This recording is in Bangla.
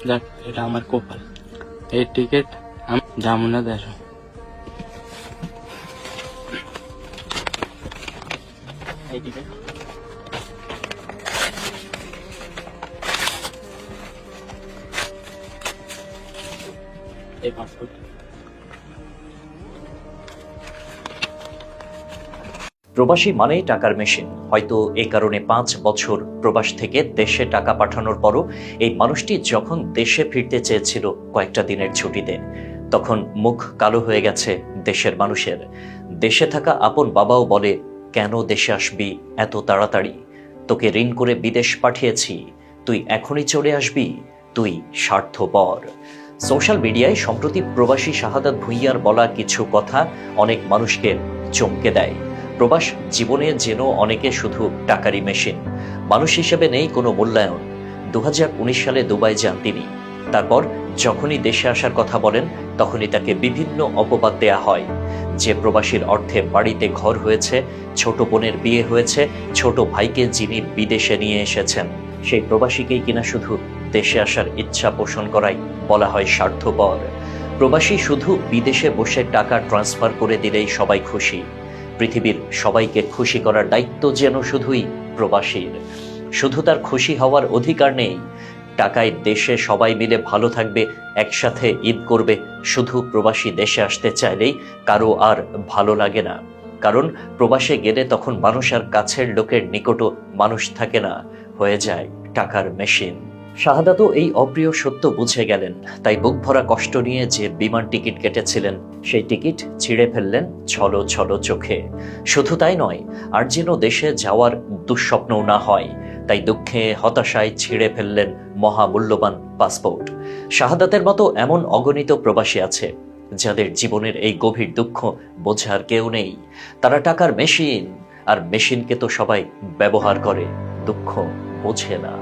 দেখ এটা আমার কপাল, এই টিকিট আমি যাবো না দেশ। এই টিকিট এই পাসপোর্ট। প্রবাসী মানেই টাকার মেশিন। হয়তো এই কারণে 5 বছর প্রবাস থেকে দেশে টাকা পাঠানোর পরও এই মানুষটি যখন দেশে ফিরতে চেয়েছিল কয়েকটা দিনের ছুটিতে, তখন মুখ কালো হয়ে গেছে দেশের মানুষের। দেশে থাকা আপন বাবাও বলে, কেন দেশে আসবি এত তাড়াতাড়ি? তোকে ঋণ করে বিদেশ পাঠিয়েছি, তুই এখনই চলে আসবি? তুই স্বার্থপর। সোশ্যাল মিডিয়ায় সম্প্রতি প্রবাসী শাহাদাত ভূঁইয়ার বলা কিছু কথা অনেক মানুষকে চমকে দেয়। প্রবাস জীবনে যেন অনেকে শুধু টাকারই মেশিন, মানুষ হিসেবে নেই কোনো মূল্যায়ন। 2019 সালে দুবাই যান তিনি। তারপর যখনই দেশে আসার কথা বলেন, তখনই তাকে বিভিন্ন অপবাদ দেয়া হয়। যে প্রবাসীর অর্থে বাড়িতে ঘর হয়েছে, ছোট বোনের বিয়ে হয়েছে, ছোট ভাইকে যিনি বিদেশে নিয়ে এসেছেন, সেই প্রবাসীকেই কিনা শুধু দেশে আসার ইচ্ছা পোষণ করাই বলা হয় স্বার্থপর। প্রবাসী শুধু বিদেশে বসে টাকা ট্রান্সফার করে দিলেই সবাই খুশি। পৃথিবীর সবাইকে খুশি করার দায়িত্ব যেন শুধুই প্রবাসীর। শুধু তার খুশি হওয়ার অধিকার নেই, টাকায় দেশে সবাই মিলে ভালো থাকবে, একসাথে ঈদ করবে। শুধু প্রবাসী দেশে আসতে চাইলেই কারো আর ভালো লাগে না, কারণ প্রবাসে গেলে তখন মানুষ আর কাছের লোকের নিকটও মানুষ থাকে না, হয়ে যায় টাকার মেশিন। শাহাদাতও এই অপ্রিয় সত্য বুঝে গেলেন, তাই বুক ভরা কষ্ট নিয়ে যে বিমান টিকিট কেটেছিলেন, সেই টিকিট ছিঁড়ে ফেললেন ছলো ছলো চোখে। শুধু তাই নয়, আর যেন দেশে যাওয়ার দুঃস্বপ্নও না হয়, তাই দুঃখে হতাশায় ছিঁড়ে ফেললেন মহামূল্যবান পাসপোর্ট। শাহাদাতের মতো এমন অগণিত প্রবাসী আছে যাদের জীবনের এই গভীর দুঃখ বোঝার কেউ নেই। তারা টাকার মেশিন, আর মেশিনকে তো সবাই ব্যবহার করে, দুঃখ বোঝে না।